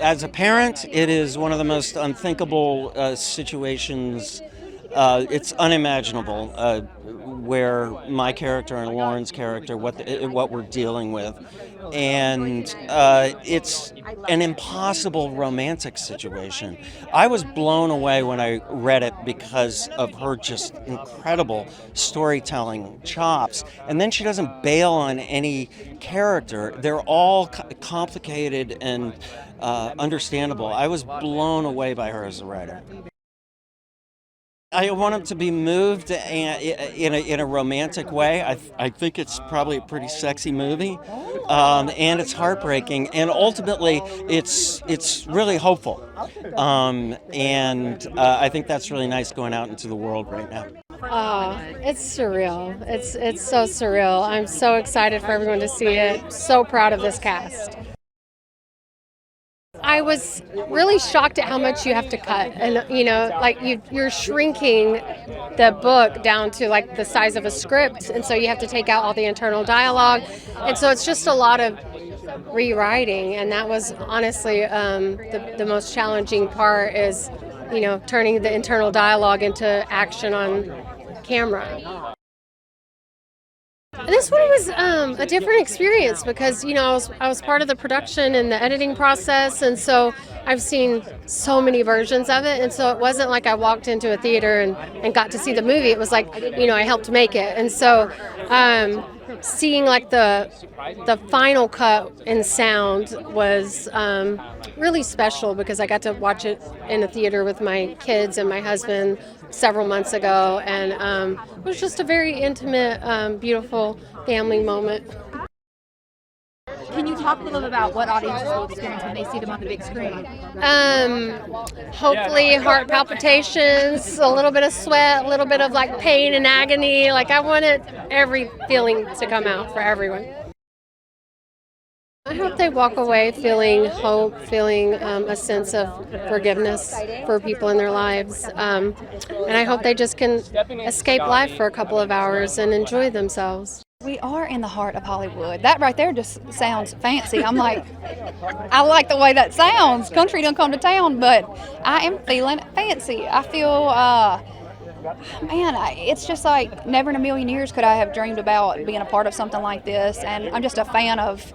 As a parent, it is one of the most unthinkable situations. It's unimaginable where my character and Lauren's character, what we're dealing with, and it's an impossible romantic situation. I was blown away when I read it because of her just incredible storytelling chops, and then she doesn't bail on any character. They're all complicated and understandable. I was blown away by her as a writer. I want him to be moved in a romantic way. I think it's probably a pretty sexy movie, and it's heartbreaking, and ultimately it's really hopeful, and I think that's really nice going out into the world right now. Oh, it's surreal. It's so surreal. I'm so excited for everyone to see it. So proud of this cast. I was really shocked at how much you have to cut, and like you're shrinking the book down to like the size of a script, and so you have to take out all the internal dialogue, and so it's just a lot of rewriting, and that was honestly the most challenging part is turning the internal dialogue into action on camera. This one was a different experience because I was part of the production and the editing process, and so I've seen so many versions of it, and so it wasn't like I walked into a theater and got to see the movie. It was like I helped make it, and so seeing like the final cut in sound was really special because I got to watch it in a theater with my kids and my husband several months ago, and it was just a very intimate, beautiful family moment. Can you talk a little about what audiences will experience when they see them on the big screen? Hopefully heart palpitations, a little bit of sweat, a little bit of like pain and agony. Like I wanted every feeling to come out for everyone. I hope they walk away feeling hope, feeling a sense of forgiveness for people in their lives. And I hope they just can escape life for a couple of hours and enjoy themselves. We are in the heart of Hollywood. That right there just sounds fancy. I'm like, I like the way that sounds. Country don't come to town, but I am feeling fancy. I feel, it's just like never in a million years could I have dreamed about being a part of something like this. And I'm just a fan of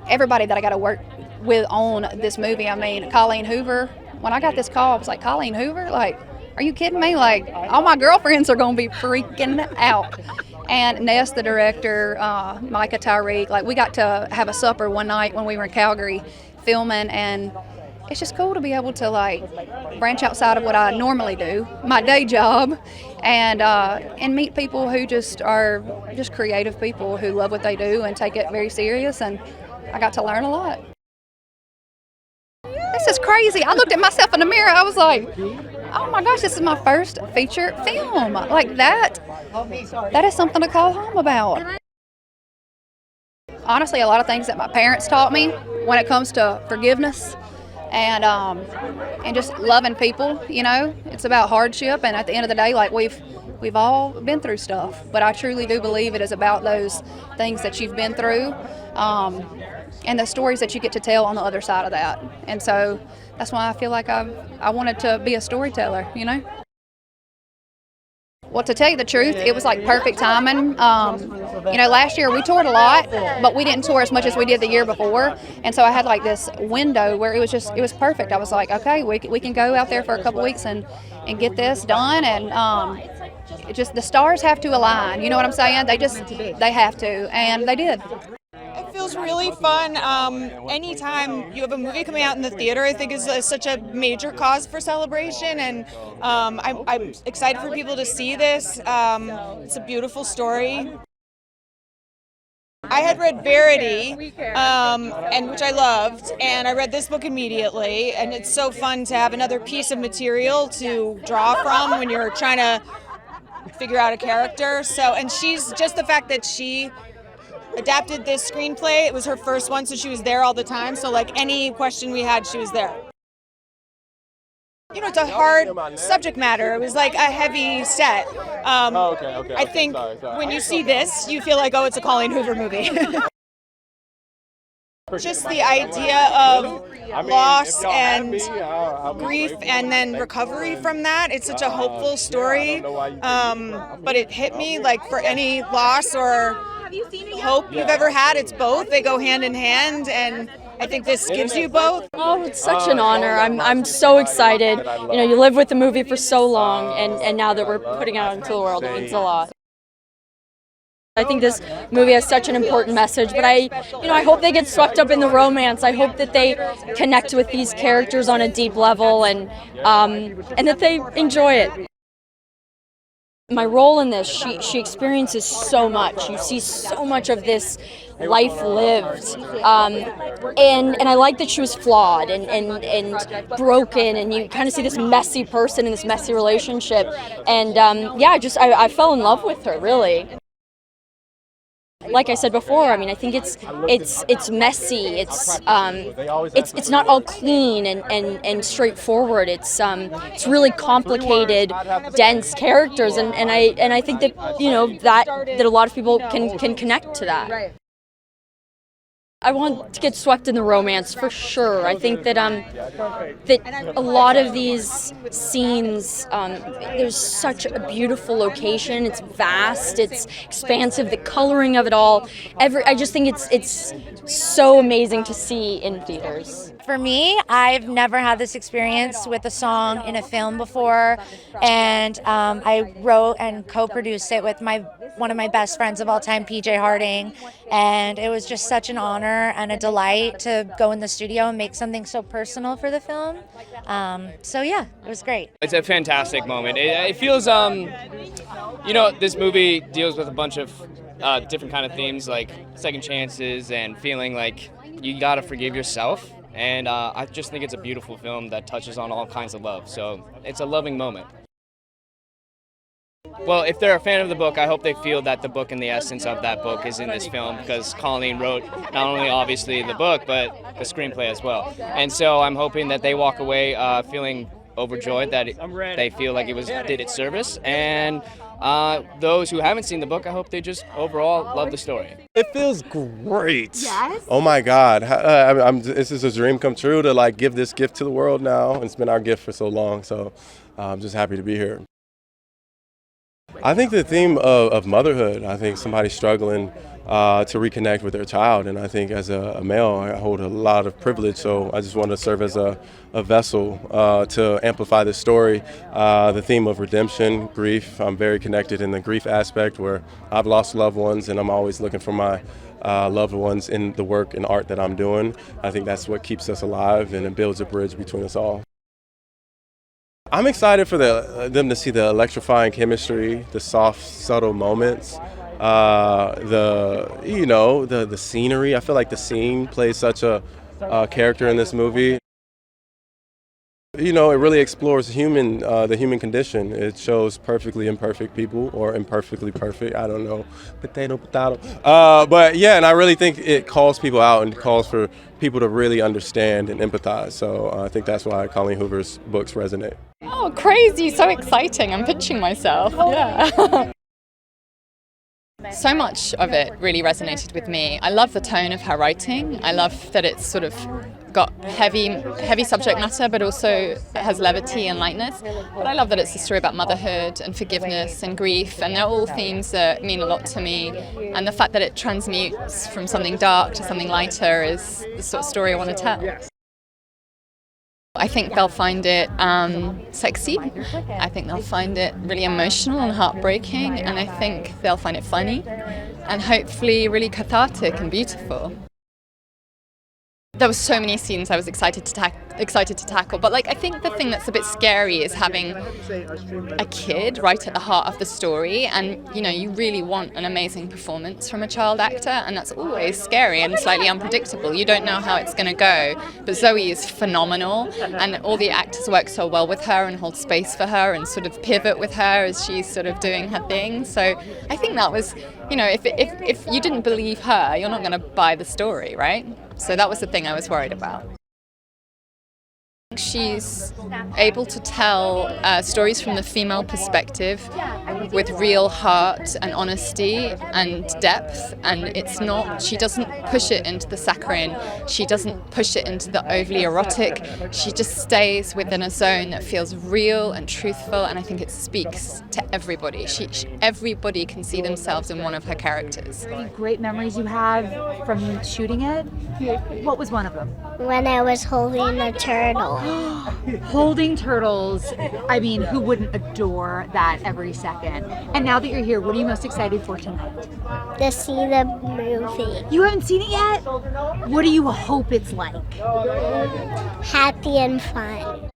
everybody that I got to work with on this movie. I mean, Colleen Hoover, when I got this call, I was like, Colleen Hoover? Like, are you kidding me? Like, all my girlfriends are going to be freaking out. And Ness, the director, Maika, Tyriq, like we got to have a supper one night when we were in Calgary filming, and it's just cool to be able to like branch outside of what I normally do, my day job, and meet people who just are just creative people who love what they do and take it very serious, and I got to learn a lot. This is crazy. I looked at myself in the mirror. I was like, oh my gosh, this is my first feature film. Like that is something to call home about. Honestly, a lot of things that my parents taught me when it comes to forgiveness and just loving people, it's about hardship, and at the end of the day, like we've all been through stuff, but I truly do believe it is about those things that you've been through, and the stories that you get to tell on the other side of that. And so that's why I feel like I wanted to be a storyteller, Well, to tell you the truth, it was like perfect timing. Last year we toured a lot, but we didn't tour as much as we did the year before. And so I had like this window where it was perfect. I was like, okay, we can go out there for a couple weeks and get this done. And it just, the stars have to align. You know what I'm saying? They have to, and they did. It feels really fun. Anytime you have a movie coming out in the theater, I think is such a major cause for celebration, and I'm excited for people to see this. It's a beautiful story. I had read Verity, and which I loved, and I read this book immediately, and it's so fun to have another piece of material to draw from when you're trying to figure out a character. So, and she's just the fact that she adapted this screenplay. It was her first one, so she was there all the time. So like any question we had, she was there. It's a hard subject matter. It was like a heavy set. Okay. I think when you see this, you feel like, oh, it's a Colleen Hoover movie. Just the idea of loss and grief and then recovery from that. It's such a hopeful story, but it hit me like for any loss or hope you've ever had, it's both. They go hand in hand, and I think this gives you both. Oh, it's such an honor. I'm so excited. You know, you live with the movie for so long, and now that we're putting it out into the world, it means a lot. I think this movie has such an important message, but I hope they get swept up in the romance. I hope that they connect with these characters on a deep level, and that they enjoy it. My role in this, she experiences so much. You see so much of this life lived, and I like that she was flawed and broken, and you kind of see this messy person in this messy relationship, and I fell in love with her, really. Like I said before, I mean, I think it's messy. It's not all clean and straightforward. It's really complicated, dense characters, and I think that that a lot of people can connect to that. I want to get swept in the romance for sure. I think that that a lot of these scenes, there's such a beautiful location. It's vast. It's expansive. The coloring of it all. I just think it's so amazing to see in theaters. For me, I've never had this experience with a song in a film before, and I wrote and co-produced it with one of my best friends of all time, PJ Harding, and it was just such an honor and a delight to go in the studio and make something so personal for the film. So yeah, it was great. It's a fantastic moment. It feels, this movie deals with a bunch of different kind of themes like second chances and feeling like you gotta forgive yourself. And I just think it's a beautiful film that touches on all kinds of love. So it's a loving moment. Well, if they're a fan of the book, I hope they feel that the book and the essence of that book is in this film, because Colleen wrote not only obviously the book, but the screenplay as well. And so I'm hoping that they walk away feeling overjoyed that they feel like did its service. And those who haven't seen the book, I hope they just overall love the story. It feels great. Yes. Oh my God, this is a dream come true to give this gift to the world now. It's been our gift for so long, so I'm just happy to be here. I think the theme of motherhood, I think somebody struggling to reconnect with their child, and I think as a male I hold a lot of privilege, so I just want to serve as a vessel to amplify this story. The theme of redemption, grief, I'm very connected in the grief aspect where I've lost loved ones and I'm always looking for my loved ones in the work and art that I'm doing. I think that's what keeps us alive and it builds a bridge between us all. I'm excited for them to see the electrifying chemistry, the soft, subtle moments, the scenery. I feel like the scene plays such a character in this movie. It really explores the human condition. It shows perfectly imperfect people or imperfectly perfect. I don't know, potato. But yeah, and I really think it calls people out and calls for people to really understand and empathize. So I think that's why Colleen Hoover's books resonate. Oh, crazy, so exciting. I'm pinching myself. Yeah. So much of it really resonated with me. I love the tone of her writing. I love that it's sort of got heavy subject matter, but also has levity and lightness. But I love that it's a story about motherhood and forgiveness and grief, and they're all themes that mean a lot to me. And the fact that it transmutes from something dark to something lighter is the sort of story I want to tell. I think they'll find it sexy. I think they'll find it really emotional and heartbreaking, and I think they'll find it funny and hopefully really cathartic and beautiful. There were so many scenes I was excited to tackle, but I think the thing that's a bit scary is having a kid right at the heart of the story, and you really want an amazing performance from a child actor, and that's always scary and slightly unpredictable. You don't know how it's going to go, but Zoe is phenomenal, and all the actors work so well with her and hold space for her and sort of pivot with her as she's sort of doing her thing. So I think that was, if you didn't believe her, you're not going to buy the story, right? So that was the thing I was worried about. She's able to tell stories from the female perspective with real heart and honesty and depth, and she doesn't push it into the saccharine, she doesn't push it into the overly erotic, she just stays within a zone that feels real and truthful, and I think it speaks to everybody. Everybody can see themselves in one of her characters. Any great memories you have from shooting it? What was one of them? When I was holding a turtle. Holding turtles. I mean, who wouldn't adore that every second? And now that you're here, what are you most excited for tonight? To see the movie. You haven't seen it yet? What do you hope it's like? Happy and fun.